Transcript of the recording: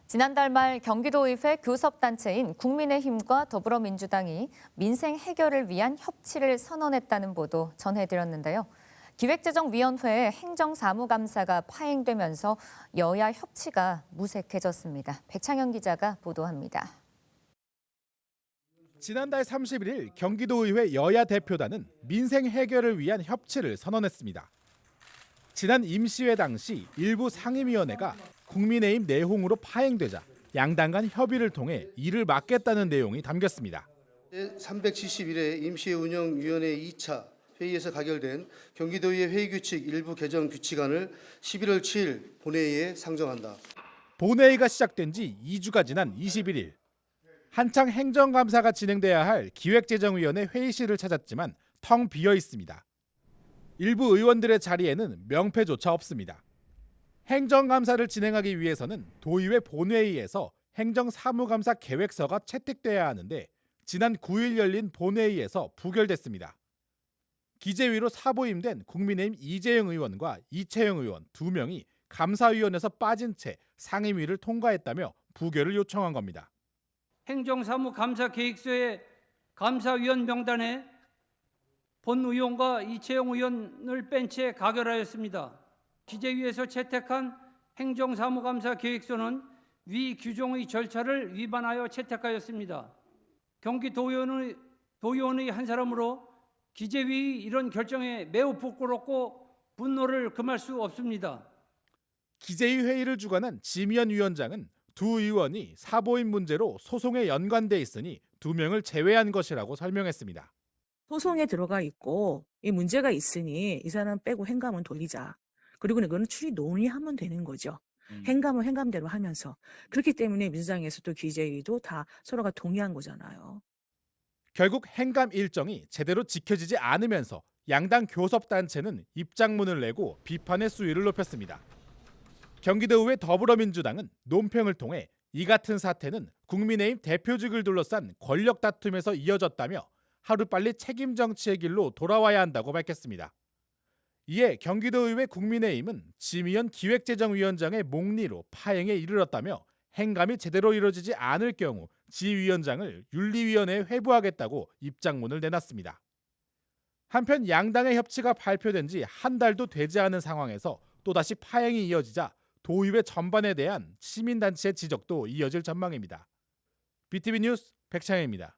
지난달 말 경기도의회 교섭단체인 국민의힘과 더불어민주당이 민생 해결을 위한 협치를 선언했다는 보도 전해드렸는데요. 기획재정위원회의 행정사무감사가 파행되면서 여야 협치가 무색해졌습니다. 백창현 기자가 보도합니다. 지난달 31일 경기도의회 여야 대표단은 민생 해결을 위한 협치를 선언했습니다. 지난 임시회 당시 일부 상임위원회가 국민의힘 내홍으로 파행되자 양당 간 협의를 통해 이를 막겠다는 내용이 담겼습니다. 371회 임시회 운영위원회 2차 회의에서 가결된 경기도의회 회의규칙 일부 개정 규칙안을 11월 7일 본회의에 상정한다. 본회의가 시작된 지 2주가 지난 21일 한창 행정감사가 진행돼야 할 기획재정위원회 회의실을 찾았지만 텅 비어 있습니다. 일부 의원들의 자리에는 명패조차 없습니다. 행정감사를 진행하기 위해서는 도의회 본회의에서 행정사무감사 계획서가 채택돼야 하는데 지난 9일 열린 본회의에서 부결됐습니다. 기재위로 사보임된 국민의힘 이재영 의원과 이채영 의원 2명이 감사위원회에서 빠진 채 상임위를 통과했다며 부결을 요청한 겁니다. 행정사무감사 계획서의 감사위원 명단에 본 의원과 이채영 의원을 뺀 채 가결하였습니다. 기재위에서 채택한 행정사무감사 계획서는 위 규정의 절차를 위반하여 채택하였습니다. 경기도의원의 한 사람으로 기재위의 이런 결정에 매우 부끄럽고 분노를 금할 수 없습니다. 기재위 회의를 주관한 지미연 위원장은 두 의원이 사보임 문제로 소송에 연관돼 있으니 2명을 제외한 것이라고 설명했습니다. 소송에 들어가 있고 이 문제가 있으니 이 사람 빼고 행감은 돌리자. 그리고 이거는 추리 논의하면 되는 거죠. 행감은 행감대로 하면서. 그렇기 때문에 민주당에서도 기재위도 다 서로가 동의한 거잖아요. 결국 행감 일정이 제대로 지켜지지 않으면서 양당 교섭단체는 입장문을 내고 비판의 수위를 높였습니다. 경기도의회 더불어민주당은 논평을 통해 이 같은 사태는 국민의힘 대표직을 둘러싼 권력 다툼에서 이어졌다며 하루빨리 책임 정치의 길로 돌아와야 한다고 밝혔습니다. 이에 경기도의회 국민의힘은 지미연 기획재정위원장의 목리로 파행에 이르렀다며 행감이 제대로 이루어지지 않을 경우 지 위원장을 윤리위원회에 회부하겠다고 입장문을 내놨습니다. 한편 양당의 협치가 발표된 지 한 달도 되지 않은 상황에서 또다시 파행이 이어지자 도의회 전반에 대한 시민단체의 지적도 이어질 전망입니다. BTV 뉴스 백창현입니다.